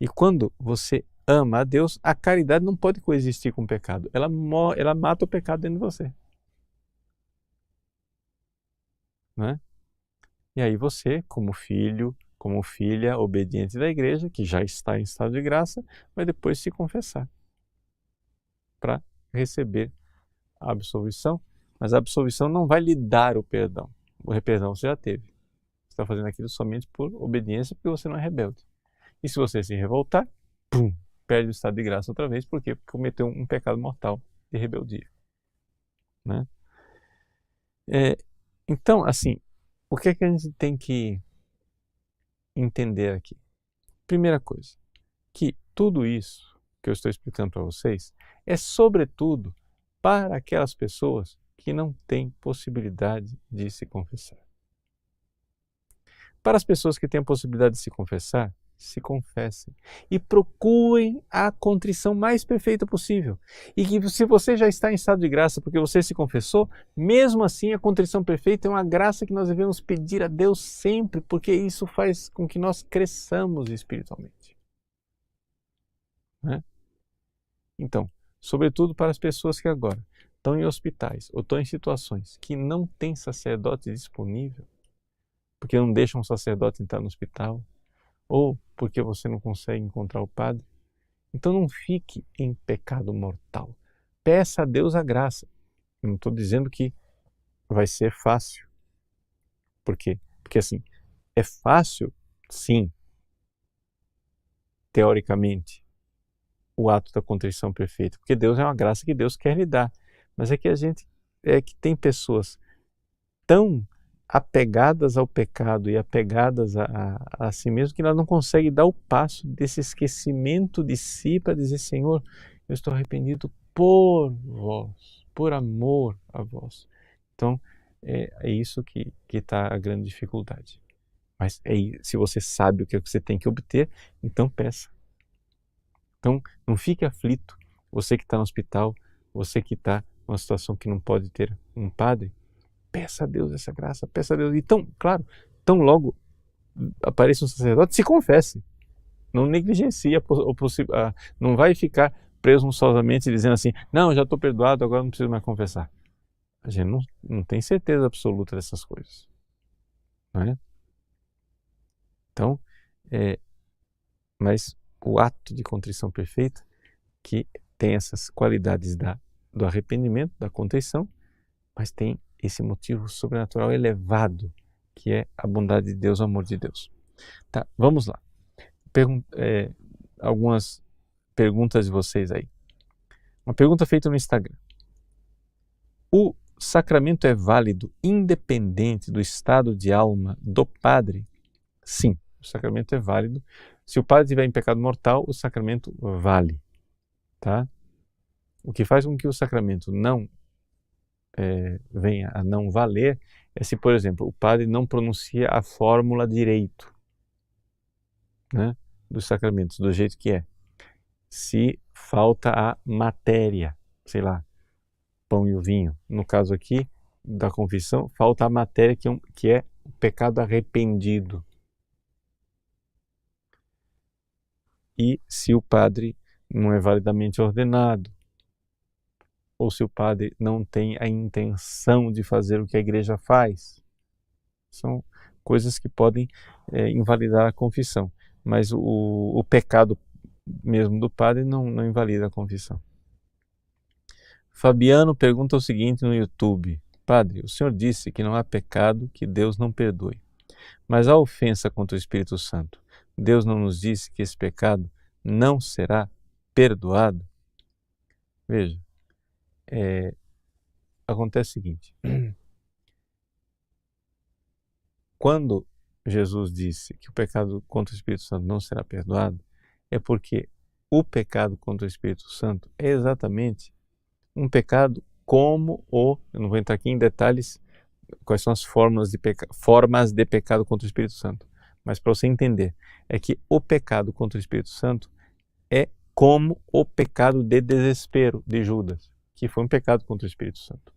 E quando você ama a Deus, a caridade não pode coexistir com o pecado. Ela mata o pecado dentro de você. Não é? E aí você, como filho, como filha obediente da igreja, que já está em estado de graça, vai depois se confessar para receber a absolvição. Mas a absolvição não vai lhe dar o perdão. O perdão você já teve. Você está fazendo aquilo somente por obediência, porque você não é rebelde. E se você se revoltar, perde o estado de graça outra vez. Por quê? Porque cometeu um pecado mortal de rebeldia. Né? Então, assim, o que é que a gente tem que entender aqui? Primeira coisa, que tudo isso que eu estou explicando para vocês é sobretudo para aquelas pessoas que não têm possibilidade de se confessar. Para as pessoas que têm a possibilidade de se confessar, se confessem e procurem a contrição mais perfeita possível. E que se você já está em estado de graça porque você se confessou, mesmo assim a contrição perfeita é uma graça que nós devemos pedir a Deus sempre, porque isso faz com que nós cresçamos espiritualmente. Né? Então, sobretudo para as pessoas que agora estão em hospitais ou estão em situações que não tem sacerdote disponível, porque não deixam um sacerdote entrar no hospital, ou porque você não consegue encontrar o padre, então não fique em pecado mortal. Peça a Deus a graça. Eu não estou dizendo que vai ser fácil. Por quê? Porque assim, é fácil, sim, teoricamente, o ato da contrição perfeita, porque Deus é uma graça que Deus quer lhe dar. Mas é que tem pessoas tão apegadas ao pecado e apegadas a si mesmo que elas não conseguem dar o passo desse esquecimento de si para dizer: Senhor, eu estou arrependido por vós, por amor a vós. Então, é isso que está a grande dificuldade. Mas se você sabe o que você tem que obter, então peça. Então, não fique aflito. Você que está no hospital, você que está numa situação que não pode ter um padre, peça a Deus essa graça, peça a Deus. Então, claro, tão logo apareça um sacerdote, se confesse. Não negligencie não vai ficar presunçosamente dizendo assim: não, já estou perdoado, agora não preciso mais confessar. A gente não tem certeza absoluta dessas coisas. Não é? Então, mas o ato de contrição perfeita, que tem essas qualidades do arrependimento, da contrição, mas tem esse motivo sobrenatural elevado, que é a bondade de Deus, o amor de Deus. Tá, vamos lá. Algumas perguntas de vocês aí. Uma pergunta feita no Instagram. O sacramento é válido independente do estado de alma do padre? Sim, o sacramento é válido. Se o padre estiver em pecado mortal, o sacramento vale. Tá? O que faz com que o sacramento não venha a não valer é se, por exemplo, o padre não pronuncia a fórmula direito, né, dos sacramentos, do jeito que é. Se falta a matéria, sei lá, pão e o vinho. No caso aqui da confissão, falta a matéria que é o pecado arrependido. E se o padre não é validamente ordenado, ou se o padre não tem a intenção de fazer o que a igreja faz, são coisas que podem invalidar a confissão. Mas o pecado mesmo do padre não invalida a confissão. Fabiano pergunta o seguinte no YouTube: Padre, o senhor disse que não há pecado que Deus não perdoe. Mas a ofensa contra o Espírito Santo, Deus não nos disse que esse pecado não será perdoado? Veja, acontece o seguinte: quando Jesus disse que o pecado contra o Espírito Santo não será perdoado, é porque o pecado contra o Espírito Santo é exatamente um pecado como eu não vou entrar aqui em detalhes quais são as formas de pecado contra o Espírito Santo, mas para você entender, é que o pecado contra o Espírito Santo é como o pecado de desespero de Judas, que foi um pecado contra o Espírito Santo.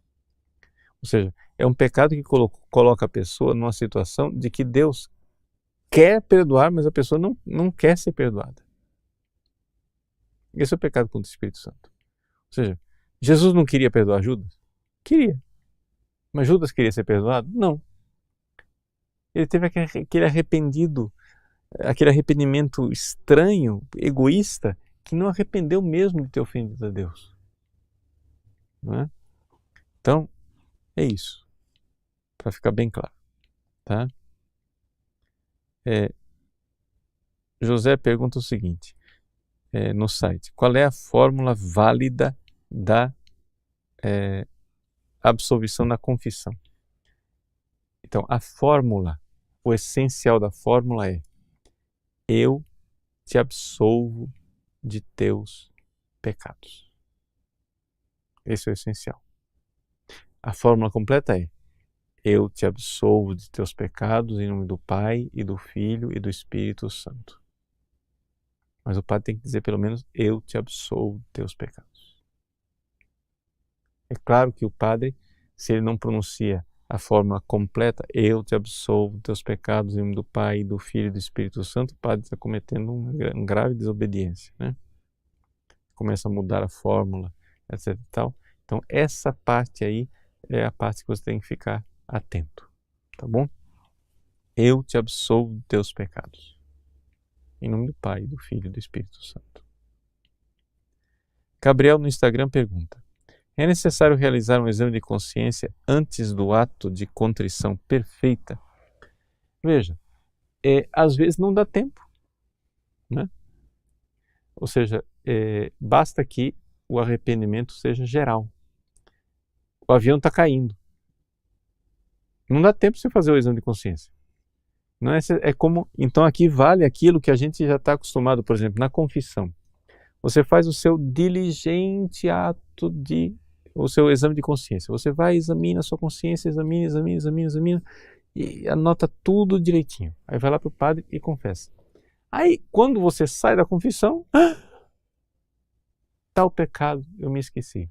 Ou seja, é um pecado que coloca a pessoa numa situação de que Deus quer perdoar, mas a pessoa não quer ser perdoada. Esse é o pecado contra o Espírito Santo. Ou seja, Jesus não queria perdoar Judas? Queria. Mas Judas queria ser perdoado? Não. Ele teve aquele arrependimento estranho, egoísta, que não arrependeu mesmo de ter ofendido a Deus. Não é? Então, é isso. Para ficar bem claro. Tá? José pergunta o seguinte, no site: qual é a fórmula válida da absolvição na confissão? Então, a fórmula, o essencial da fórmula é: eu te absolvo de teus pecados. Esse é o essencial. A fórmula completa é: eu te absolvo de teus pecados em nome do Pai e do Filho e do Espírito Santo. Mas o padre tem que dizer pelo menos: eu te absolvo de teus pecados. É claro que o padre, se ele não pronuncia a fórmula completa, eu te absolvo de teus pecados em nome do Pai, do Filho e do Espírito Santo, o padre está cometendo uma grave desobediência, né? Começa a mudar a fórmula, etc. e tal. Então, essa parte aí é a parte que você tem que ficar atento, tá bom? Eu te absolvo dos teus pecados. Em nome do Pai, do Filho e do Espírito Santo. Gabriel no Instagram pergunta: é necessário realizar um exame de consciência antes do ato de contrição perfeita? Veja, às vezes não dá tempo, né? Ou seja, basta que o arrependimento seja geral. O avião está caindo. Não dá tempo de você fazer o exame de consciência. Não é como, então aqui vale aquilo que a gente já está acostumado, por exemplo, na confissão. Você faz o seu diligente ato o seu exame de consciência. Você vai, examina a sua consciência, examina e anota tudo direitinho. Aí vai lá para o padre e confessa. Aí, quando você sai da confissão, tal pecado, eu me esqueci.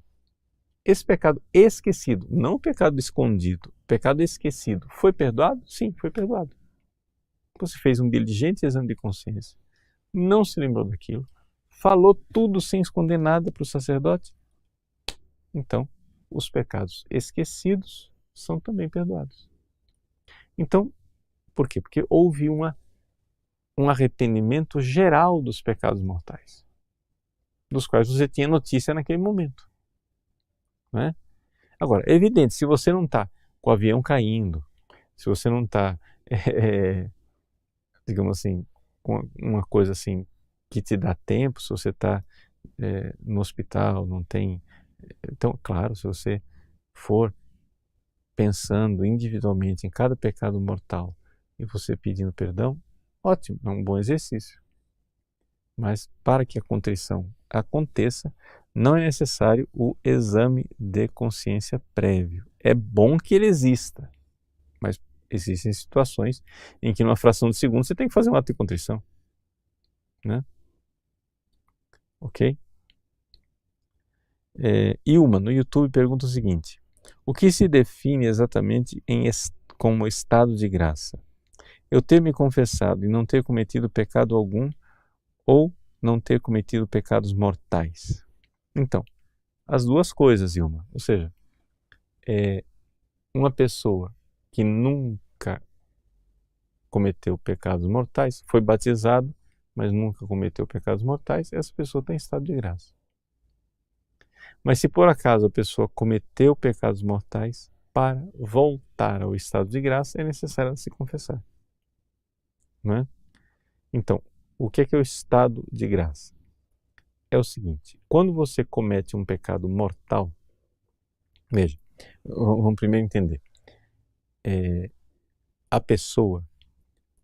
Esse pecado esquecido, não o pecado escondido, pecado esquecido, foi perdoado? Sim, foi perdoado. Você fez um diligente exame de consciência, não se lembrou daquilo, falou tudo sem esconder nada para o sacerdote, então os pecados esquecidos são também perdoados. Então, por quê? Porque houve um arrependimento geral dos pecados mortais, dos quais você tinha notícia naquele momento. Não é? Agora, é evidente, se você não está com o avião caindo, se você não está, digamos assim, com uma coisa assim que te dá tempo, se você está no hospital, não tem... Então, claro, se você for pensando individualmente em cada pecado mortal e você pedindo perdão, ótimo, é um bom exercício. Mas para que a contrição aconteça, não é necessário o exame de consciência prévio. É bom que ele exista, mas existem situações em que numa fração de segundo você tem que fazer um ato de contrição, né? Ok? Ilma, no YouTube, pergunta o seguinte: o que se define exatamente como estado de graça? Eu ter me confessado e não ter cometido pecado algum, ou não ter cometido pecados mortais? Então, as duas coisas, Ilma. Ou seja, uma pessoa que nunca cometeu pecados mortais, foi batizado, mas nunca cometeu pecados mortais, essa pessoa está em estado de graça. Mas se por acaso a pessoa cometeu pecados mortais, para voltar ao estado de graça é necessário ela se confessar. Não é? Então, o que é o estado de graça? É o seguinte: quando você comete um pecado mortal, veja, vamos primeiro entender. A pessoa,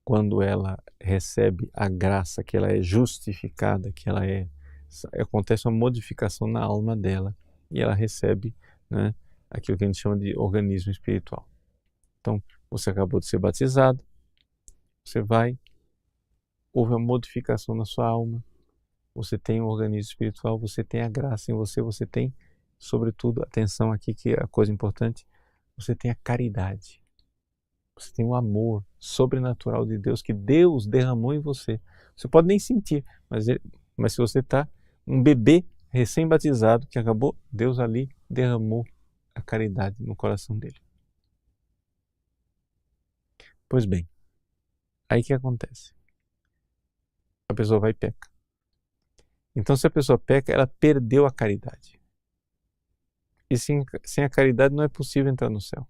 quando ela recebe a graça, que ela é justificada, que acontece uma modificação na alma dela e ela recebe, né, aquilo que a gente chama de organismo espiritual. Então, você acabou de ser batizado, você houve uma modificação na sua alma, você tem um organismo espiritual, você tem a graça em você, você tem, sobretudo, atenção aqui que é a coisa importante, você tem a caridade. Você tem o amor sobrenatural de Deus, que Deus derramou em você. Você pode nem sentir, mas se você está um bebê recém-batizado que acabou, Deus ali derramou a caridade no coração dele. Pois bem, aí que acontece? A pessoa vai e peca. Então, se a pessoa peca, ela perdeu a caridade. E sem a caridade não é possível entrar no céu.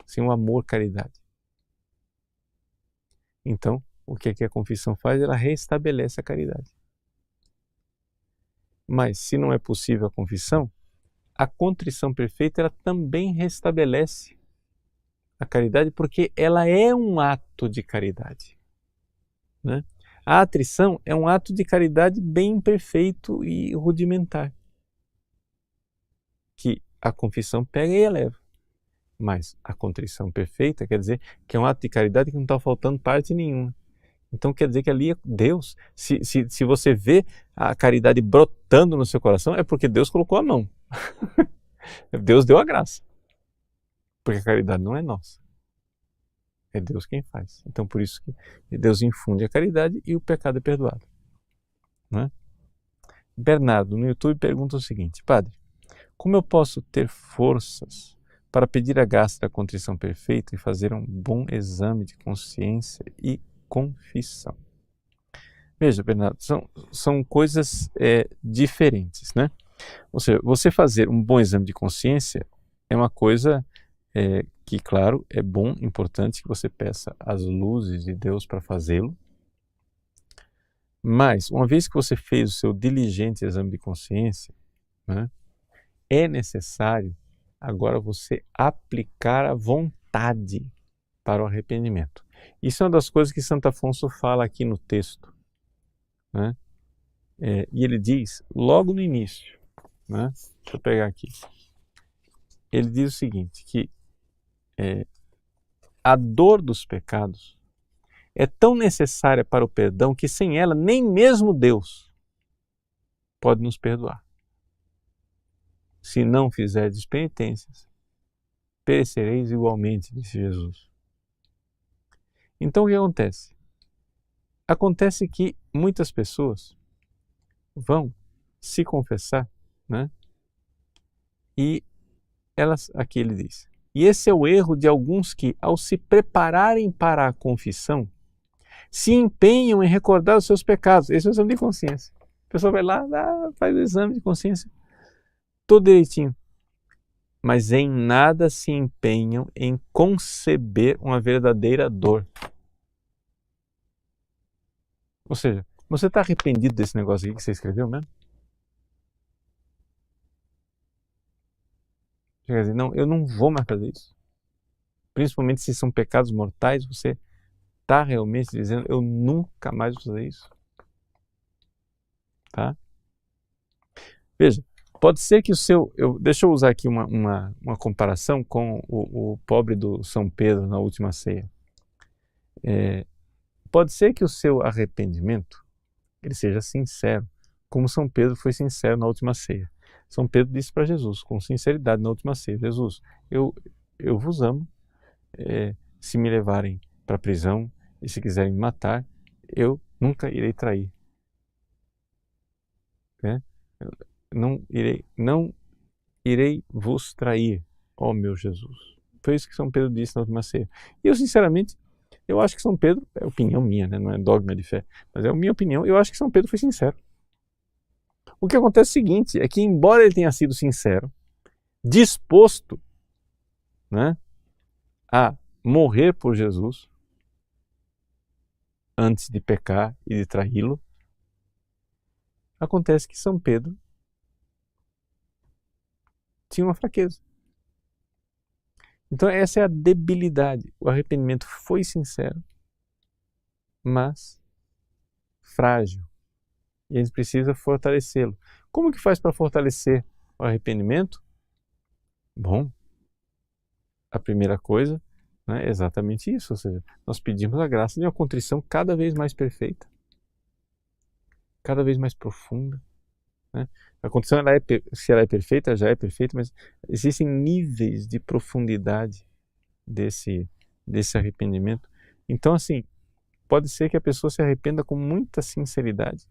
Sem o amor, caridade. Então, o que a confissão faz? Ela restabelece a caridade. Mas, se não é possível a confissão, a contrição perfeita ela também restabelece a caridade, porque ela é um ato de caridade. Né? A atrição é um ato de caridade bem imperfeito e rudimentar, que a confissão pega e eleva. Mas a contrição perfeita quer dizer que é um ato de caridade que não está faltando parte nenhuma. Então quer dizer que ali é Deus. Se você vê a caridade brotando no seu coração, é porque Deus colocou a mão. Deus deu a graça. Porque a caridade não é nossa. É Deus quem faz. Então por isso que Deus infunde a caridade e o pecado é perdoado. Não é? Bernardo, no YouTube, pergunta o seguinte: Padre, Como eu posso ter forças para pedir a graça da contrição perfeita e fazer um bom exame de consciência e confissão? Veja, Bernardo, são coisas diferentes, né? Ou seja, você fazer um bom exame de consciência é uma coisa que, claro, é bom, importante que você peça as luzes de Deus para fazê-lo. Mas, uma vez que você fez o seu diligente exame de consciência, né, é necessário agora você aplicar a vontade para o arrependimento. Isso é uma das coisas que Santo Afonso fala aqui no texto, né? E ele diz, logo no início, né? Deixa eu pegar aqui. Ele diz o seguinte, que a dor dos pecados é tão necessária para o perdão que sem ela nem mesmo Deus pode nos perdoar. Se não fizerdes penitências, perecereis igualmente, disse Jesus. Então o que acontece? Acontece que muitas pessoas vão se confessar, né? E elas, aqui ele diz, e esse é o erro de alguns que, ao se prepararem para a confissão, se empenham em recordar os seus pecados. Esse é o exame de consciência. A pessoa vai lá, faz o exame de consciência, tudo direitinho. Mas em nada se empenham em conceber uma verdadeira dor. Ou seja, você está arrependido desse negócio aqui que você escreveu mesmo? Quer dizer, não, eu não vou mais fazer isso. Principalmente se são pecados mortais, você está realmente dizendo, eu nunca mais vou fazer isso. Tá? Veja, pode ser que o seu... deixa eu usar aqui uma comparação com o pobre do São Pedro na última ceia. Pode ser que o seu arrependimento ele seja sincero, como São Pedro foi sincero na última ceia. São Pedro disse para Jesus, com sinceridade na última ceia, Jesus, eu vos amo, se me levarem para a prisão e se quiserem me matar, eu nunca irei trair. Não irei vos trair, ó meu Jesus. Foi isso que São Pedro disse na última ceia. E eu, sinceramente, eu acho que São Pedro, é opinião minha, né? Não é dogma de fé, mas é a minha opinião, eu acho que São Pedro foi sincero. O que acontece é o seguinte, é que embora ele tenha sido sincero, disposto, né, a morrer por Jesus, antes de pecar e de traí-lo, acontece que São Pedro tinha uma fraqueza. Então essa é a debilidade. O arrependimento foi sincero, mas frágil. E a gente precisa fortalecê-lo. Como que faz para fortalecer o arrependimento? Bom, a primeira coisa, né, é exatamente isso. Ou seja, nós pedimos a graça de uma contrição cada vez mais perfeita, cada vez mais profunda. Né? A contrição, se ela é perfeita, já é perfeita, mas existem níveis de profundidade desse arrependimento. Então, assim, pode ser que a pessoa se arrependa com muita sinceridade,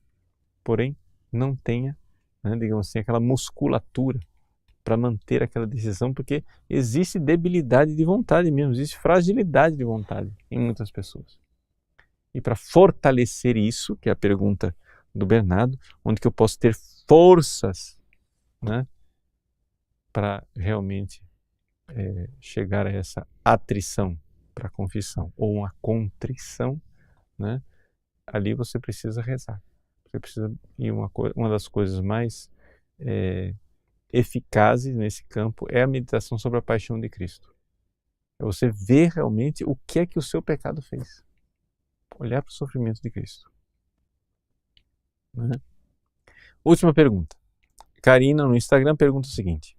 porém não tenha, né, digamos assim, aquela musculatura para manter aquela decisão, porque existe debilidade de vontade mesmo, existe fragilidade de vontade em muitas pessoas. E para fortalecer isso, que é a pergunta do Bernardo, onde que eu posso ter forças, né, para realmente chegar a essa atrição para a confissão, ou uma contrição, né, ali você precisa rezar. Você precisa, e uma das coisas mais eficazes nesse campo é a meditação sobre a paixão de Cristo. É você ver realmente o que é que o seu pecado fez. Olhar para o sofrimento de Cristo. Né? Última pergunta. Karina no Instagram pergunta o seguinte: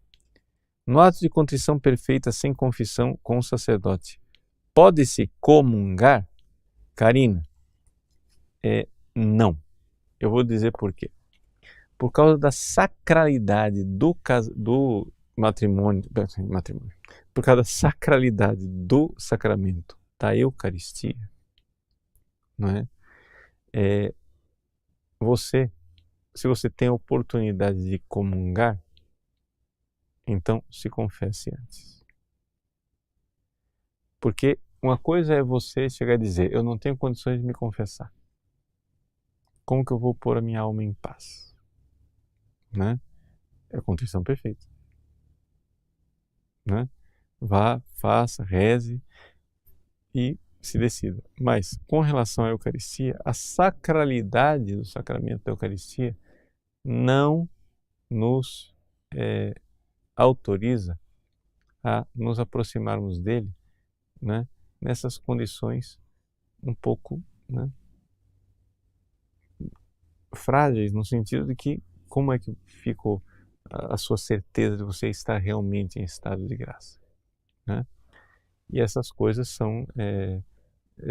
no ato de contrição perfeita sem confissão com o sacerdote, pode-se comungar? Karina, não. Eu vou dizer por quê. Por causa da sacralidade do matrimônio, por causa da sacralidade do sacramento da Eucaristia, não é? Se você tem a oportunidade de comungar, então se confesse antes. Porque uma coisa é você chegar a dizer, eu não tenho condições de me confessar. Como que eu vou pôr a minha alma em paz? Né? É a contrição perfeita. Né? Vá, faça, reze e se decida. Mas, com relação à Eucaristia, a sacralidade do sacramento da Eucaristia não nos autoriza a nos aproximarmos dele, né, nessas condições um pouco, né, frágeis, no sentido de que como é que ficou a sua certeza de você estar realmente em estado de graça, né? E essas coisas são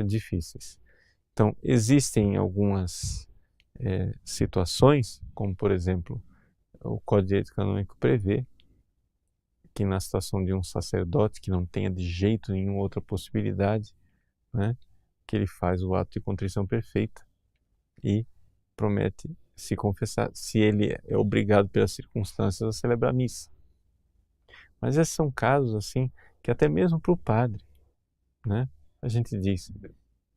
difíceis. Então, existem algumas situações, como por exemplo, o Código de Direito Canônico prevê que na situação de um sacerdote que não tenha de jeito nenhum outra possibilidade, né, que ele faz o ato de contrição perfeita e promete se confessar, se ele é obrigado pelas circunstâncias a celebrar a missa. Mas esses são casos assim que até mesmo para o padre, né, a gente diz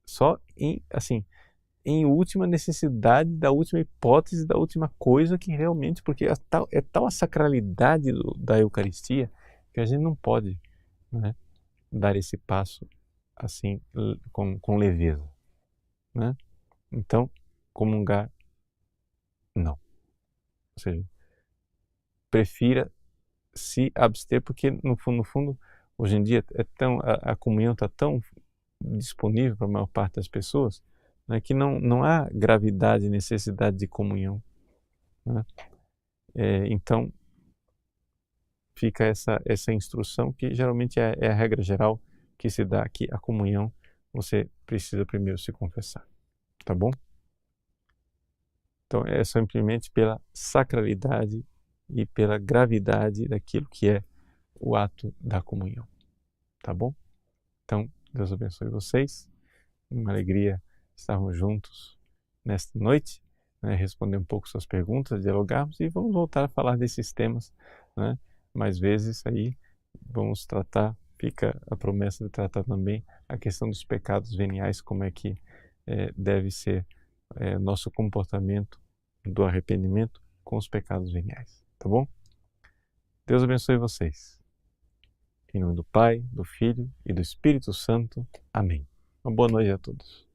só em última necessidade, da última hipótese, da última coisa que realmente, porque é tal a sacralidade da Eucaristia que a gente não pode, né, dar esse passo assim com leveza, né? Então, comungar, não. Ou seja, prefira se abster, porque no fundo, hoje em dia a comunhão está tão disponível para a maior parte das pessoas, né, que não há gravidade e necessidade de comunhão, né? Então, fica essa instrução que geralmente é a regra geral que se dá aqui, a comunhão, você precisa primeiro se confessar, tá bom? Então, é simplesmente pela sacralidade e pela gravidade daquilo que é o ato da comunhão, tá bom? Então, Deus abençoe vocês, uma alegria estarmos juntos nesta noite, né, responder um pouco suas perguntas, dialogarmos e vamos voltar a falar desses temas, né, mais vezes aí, vamos tratar, fica a promessa de tratar também a questão dos pecados veniais, como é que deve ser nosso comportamento do arrependimento com os pecados veniais, tá bom? Deus abençoe vocês. Em nome do Pai, do Filho e do Espírito Santo. Amém. Uma boa noite a todos.